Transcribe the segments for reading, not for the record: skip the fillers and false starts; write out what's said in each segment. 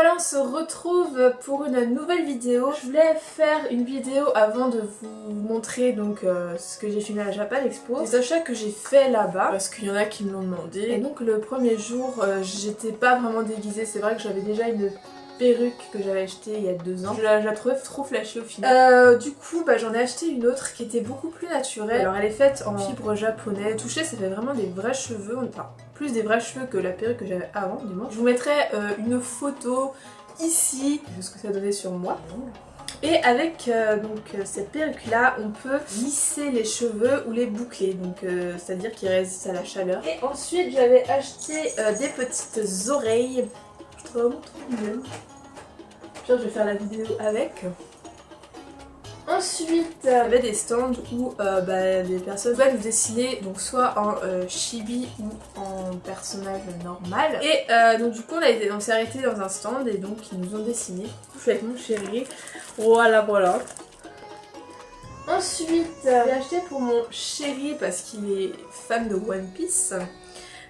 voilà, on se retrouve pour une nouvelle vidéo. Je voulais faire une vidéo avant de vous montrer donc ce que j'ai filmé à la Japan Expo, les achats que j'ai fait là-bas parce qu'il y en a qui me l'ont demandé. Et donc le premier jour, j'étais pas vraiment déguisée. C'est vrai que j'avais déjà une perruque que j'avais achetée il y a 2 ans. Je la trouvais trop flashée au final. Du coup j'en ai acheté une autre qui était beaucoup plus naturelle. Alors elle est faite en fibre japonais. Touché, ça fait vraiment des vrais cheveux, enfin plus des vrais cheveux que la perruque que j'avais avant du moins. Je vous mettrai une photo ici de ce que ça donnait sur moi. Et avec cette perruque là, on peut lisser les cheveux ou les boucler, donc c'est-à-dire qu'ils résistent à la chaleur. Et ensuite j'avais acheté des petites oreilles. Je trouve vraiment trop mignonne. Je vais faire la vidéo avec. Ensuite, il y avait des stands où les personnes pouvaient nous dessiner, donc soit en chibi ou en personnage normal. Et donc du coup on s'est arrêté dans un stand et donc ils nous ont dessiné. Je suis avec mon chéri. Voilà. Ensuite, j'ai acheté pour mon chéri parce qu'il est fan de One Piece.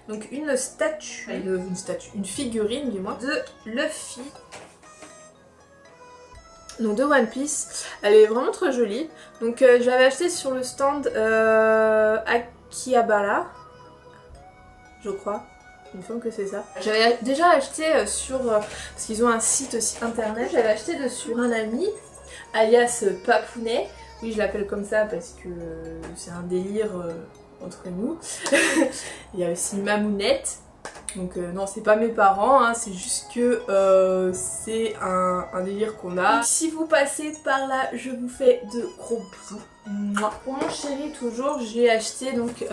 Donc une figurine du moins, de Luffy. Donc de One Piece, elle est vraiment trop jolie. Donc j'avais acheté sur le stand Akihabara, je crois. Il me semble que c'est ça. J'avais déjà acheté parce qu'ils ont un site aussi internet. J'avais acheté dessus un ami, alias Papounet. Oui, je l'appelle comme ça parce que c'est un délire entre nous. Il y a aussi Mamounette. Donc non, c'est pas mes parents, hein, c'est juste que c'est un délire qu'on a. Donc, si vous passez par là, je vous fais de gros bisous. Pour mon chéri toujours, j'ai acheté donc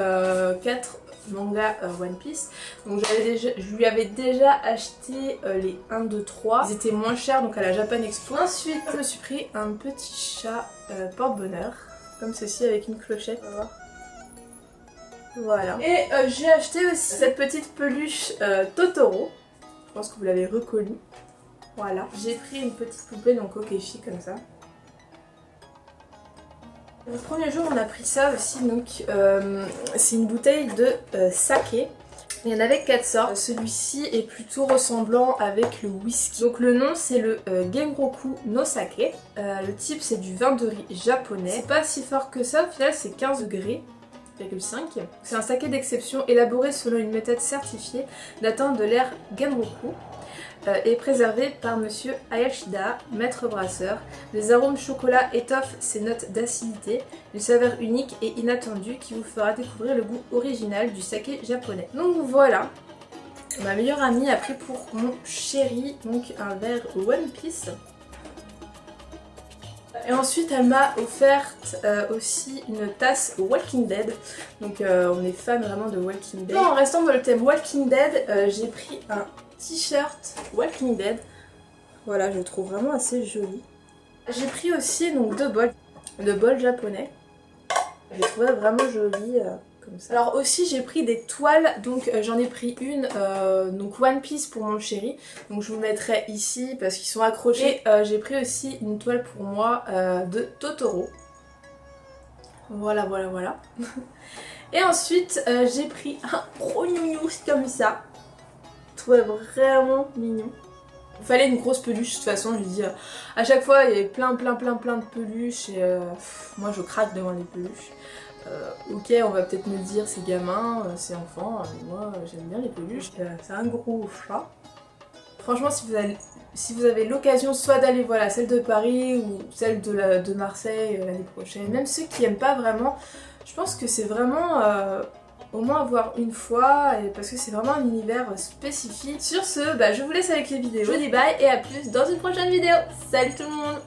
4 mangas One Piece. Donc je lui avais déjà acheté les 1, 2, 3. Ils étaient moins chers donc à la Japan Expo. Ensuite, je me suis pris un petit chat porte-bonheur, comme ceci avec une clochette. On va voir. Voilà. Et j'ai acheté aussi cette petite peluche Totoro. Je pense que vous l'avez reconnue. Voilà. J'ai pris une petite poupée donc Okeshi comme ça. Le premier jour on a pris ça aussi, donc c'est une bouteille de saké. Il y en avait 4 sortes. Celui-ci est plutôt ressemblant avec le whisky. Donc le nom c'est le Genroku no Sake. Le type c'est du vin de riz japonais. C'est pas si fort que ça, au final c'est 15 degrés. C'est un saké d'exception élaboré selon une méthode certifiée datant de l'ère Genroku et préservé par monsieur Hayashida, maître brasseur. Les arômes chocolat étoffent ses notes d'acidité, une saveur unique et inattendue qui vous fera découvrir le goût original du saké japonais. Donc voilà, ma meilleure amie a pris pour mon chéri donc un verre One Piece. Et ensuite elle m'a offert aussi une tasse Walking Dead. Donc on est fan vraiment de Walking Dead. En restant dans le thème Walking Dead, j'ai pris un t-shirt Walking Dead. Voilà, je le trouve vraiment assez joli. J'ai pris aussi donc 2 bols japonais. Je les trouvais vraiment jolis. Comme ça. Alors aussi j'ai pris des toiles, donc j'en ai pris une donc One Piece pour mon chéri, donc je vous mettrai ici parce qu'ils sont accrochés. Et j'ai pris aussi une toile pour moi de Totoro. Voilà. Et ensuite j'ai pris un gros nounours comme ça. Je trouvais vraiment mignon. Il fallait une grosse peluche de toute façon, je dis à chaque fois il y avait plein de peluches et moi je craque devant les peluches. Ok, on va peut-être me dire c'est gamin, c'est enfant, mais moi j'aime bien les peluches. C'est un gros chat. Franchement, si vous avez l'occasion soit d'aller voir celle de Paris ou celle de Marseille l'année prochaine, même ceux qui aiment pas vraiment, je pense que c'est vraiment au moins voir une fois parce que c'est vraiment un univers spécifique. Sur ce, je vous laisse avec les vidéos. Je vous dis bye et à plus dans une prochaine vidéo. Salut tout le monde!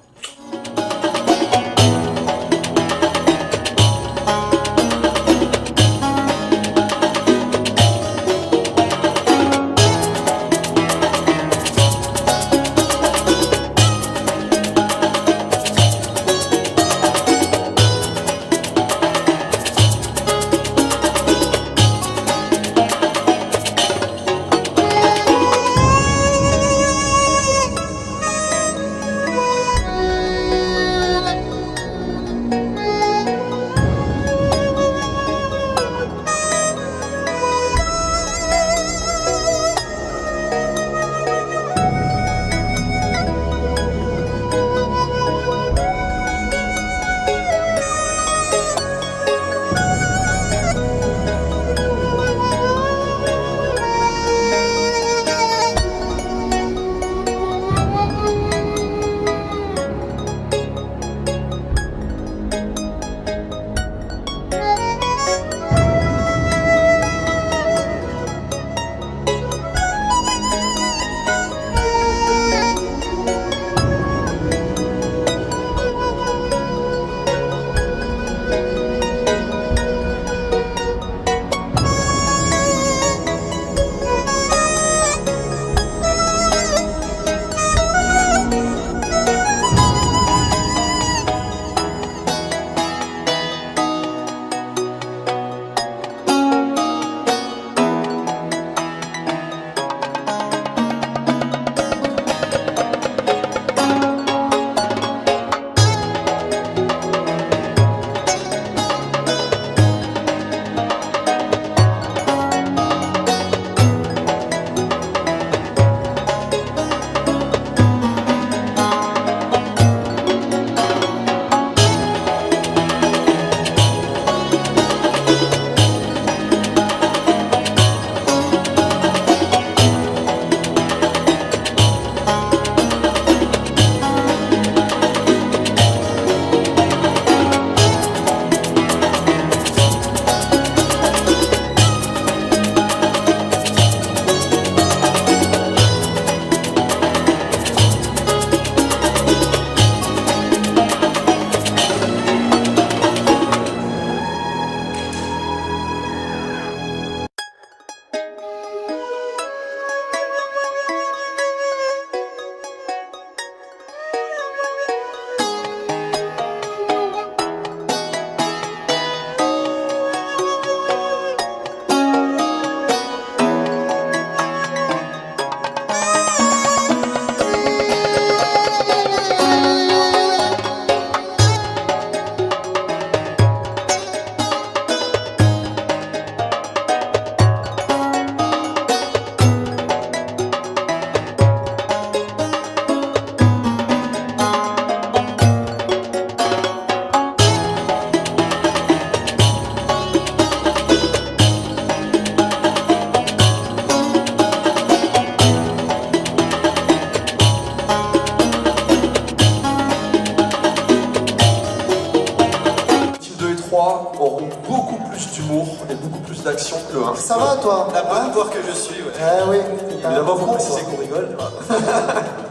d'humour et beaucoup plus d'action que le 1. Ça va toi? La bonne poire que je suis, ouais. Eh oui. Évidemment, vous précisez qu'on rigole.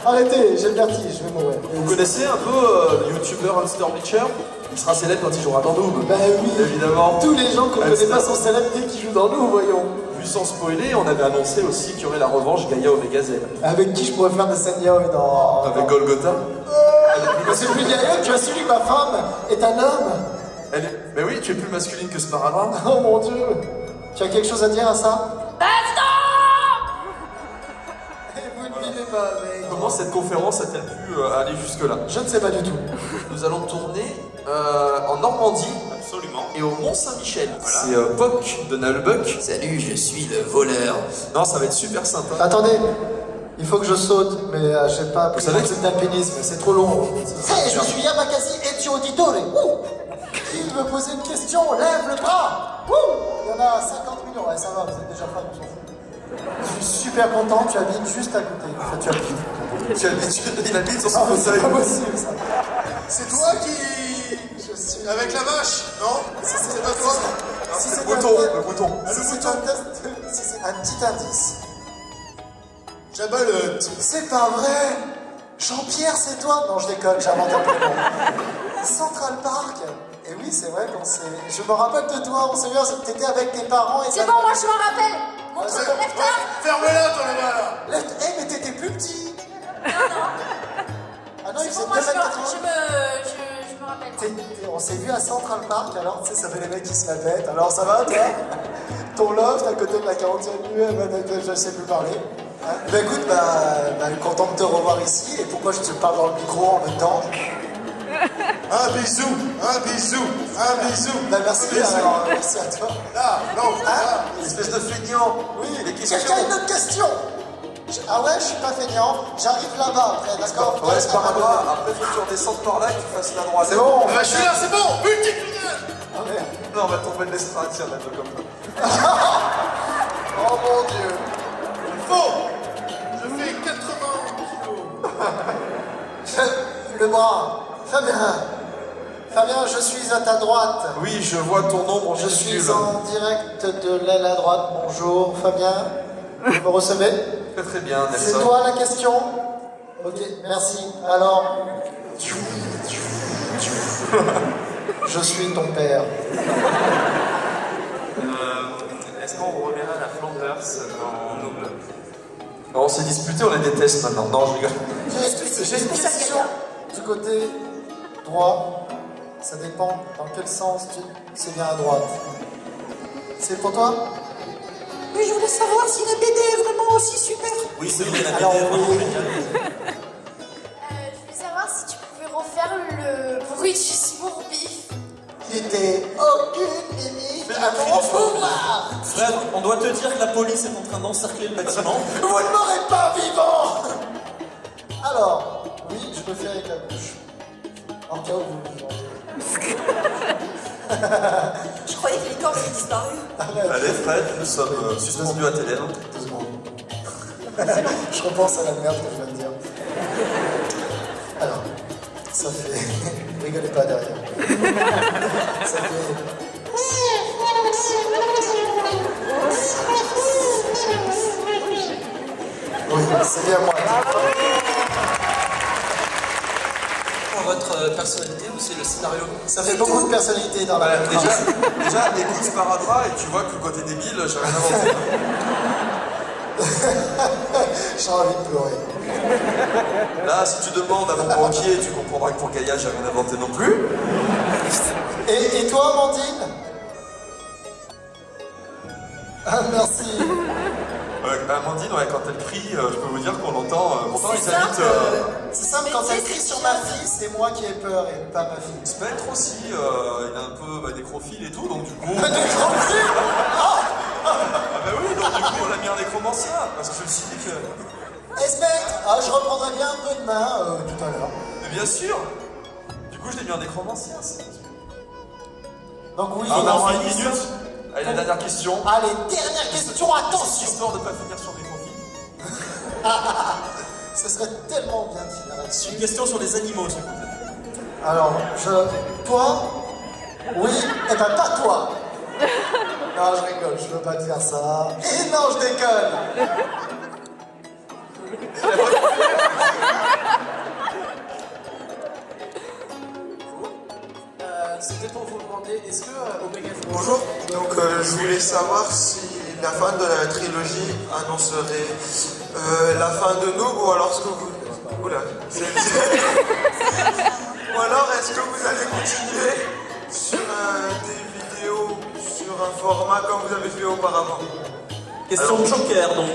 Arrêtez, j'ai le vertige, je vais mourir. Vous connaissez un peu le youtubeur Hamster Beacher? Il sera célèbre quand il jouera dans Noob. Ben oui. Évidemment. Tous les gens qu'on connaît pas sont célèbres dès qu'ils jouent dans nous, voyons. Vu sans spoiler, on avait annoncé aussi qu'il y aurait la revanche Gaïa Omega Z. Avec qui je pourrais faire de Sanya dans... Avec Golgotha. Mais c'est plus derrière, tu as su que ma femme est un homme. Mais oui, tu es plus masculine que Sparadrap. Oh mon Dieu. Tu as quelque chose à dire à ça? Vous ne vivez pas avec. Comment cette conférence a-t-elle pu aller jusque-là? Je ne sais pas du tout. Nous allons tourner en Normandie. Absolument. Et au Mont-Saint-Michel. Voilà. C'est Poc de Nullbuck. Salut, je suis le voleur. Non, ça va être super sympa. Attendez, il faut que je saute, mais je sais pas, Vous savez que c'est d'alpinisme, c'est trop long. Hey, je suis Yamakasi Ezio Auditore. Il veut poser une question, lève le bras. Il y en a 50 millions, ouais, ça va, vous êtes déjà fan, on s'en fout. Je suis super content, tu habites juste à côté. Enfin, tu habites. Il habite sur son Ah, c'est fauteuil. pas possible ça. C'est toi qui... Je suis... Avec la vache, non? C'est pas toi? Si c'est Le bouton, le bouton. Si c'est un test, si c'est un petit indice. Jabalotte. C'est pas vrai! Jean-Pierre, c'est toi? Non, je déconne, j'invente un peu le nom. Central Park. Et oui, c'est vrai qu'on s'est... Je me rappelle de toi, on s'est vu, t'étais avec tes parents et... C'est bon, moi je m'en rappelle. Montre Ouais, le lève-toi. Ferme-la, toi, là-bas, là. Eh, mais t'étais plus petit! Non, non. Ah non, il C'est faisait bon, moi 2 je mètres me rappelle. On s'est vu à Central Park, alors, tu sais, ça fait les mecs qui se la pètent. Alors, ça va, toi? Ton loft à côté de la 40e rue, je sais plus parler. Hein? Bah écoute, content de te revoir ici. Et pourquoi je te parle dans le micro en même temps? Un bisou, un bisou, un bisou. Bah merci, alors, merci à toi. Là, non, là. Espèce de feignant. Oui, les questions. quelqu'un a une autre question? Ah ouais, je suis pas feignant. J'arrive là-bas après, d'accord? Ouais, c'est par là. Après, faut que tu redescendes par là et que tu fasses la droite. C'est bon. Ah, je suis là, c'est bon. Multiclinage. Ah merde. Non, on va tomber de l'estrade si on a deux comme ça. Oh mon Dieu. Faux. Je fais 80 kilos. Le bras. Fabien. Fabien, je suis à ta droite. Oui, je vois ton ombre Je minuscule. suis en direct de l'aile à droite. Bonjour, Fabien. Vous me recevez? Très très bien, C'est Nelson. toi la question? Ok, merci. Alors. Je suis ton père. Est-ce qu'on reverra la Flanders en Noob? On s'est disputé, on les déteste maintenant. Non, je rigole. J'ai une question du côté droit. Ça dépend dans quel sens c'est bien à droite. C'est pour toi? Oui, je voulais savoir si la BD est vraiment aussi super. Oui, c'est vrai, la Alors, BD est vraiment oui. géniale. Je voulais savoir si tu pouvais refaire le bruit du Smurfy. N'était aucune limite à mon pouvoir. Fred, on doit te dire que la police est en train d'encercler le bâtiment. Vous ne m'aurez pas vivant. Alors, oui, je peux faire avec la bouche. En cas où vous vous mangez. Je croyais que les corps avaient disparu. Allez, Fred, nous sommes suspendus à tes lèvres. 2 secondes. Je repense à la merde que je viens de dire. Alors, ça fait... Rigolez pas derrière. Ça fait... Oui, c'est bien moi. Votre personnalité, aussi le scénario. Ça fait beaucoup de personnalité dans la Voilà, même déjà, écoute Sparadrap et tu vois que le côté débile, j'ai rien inventé. J'ai envie de pleurer. Là, si tu demandes à mon banquier, tu comprendras que pour Gaïa, j'ai rien inventé non plus. Et toi, Amandine? Ah, merci. Amandine, ouais, quand elle crie, je peux vous dire qu'on l'entend. Pourtant, ils C'est ça, habitent. C'est simple, quand elle crie sur ma fille, c'est moi qui ai peur et pas ma fille. Spectre aussi, il a un peu nécrophile et tout, donc du coup. Ah, Ah bah oui, donc du coup, on l'a mis en nécromancien, parce que je me suis dit que. Spectre, je reprendrai bien un peu de main tout à l'heure. Mais bien sûr. Du coup, je l'ai mis en nécromancien. Donc oui, On a on moins finit une minute. ça. Allez, la dernière question. Allez, dernière question, attention. Histoire de pas finir sur nécrophile. Ça serait tellement bien de finir là-dessus. Une question sur les animaux, s'il vous plaît. Alors, toi, oui, et ben pas toi. Non, je rigole, je veux pas te faire ça. Et non, je déconne. C'était pour vous demander, est-ce que Omega Bonjour, donc je voulais savoir si la fin de la trilogie annoncerait la fin de nous ou alors ce que vous... Oula, ou alors est-ce que vous allez continuer sur des vidéos, sur un format comme vous avez fait auparavant? Question de Joker donc.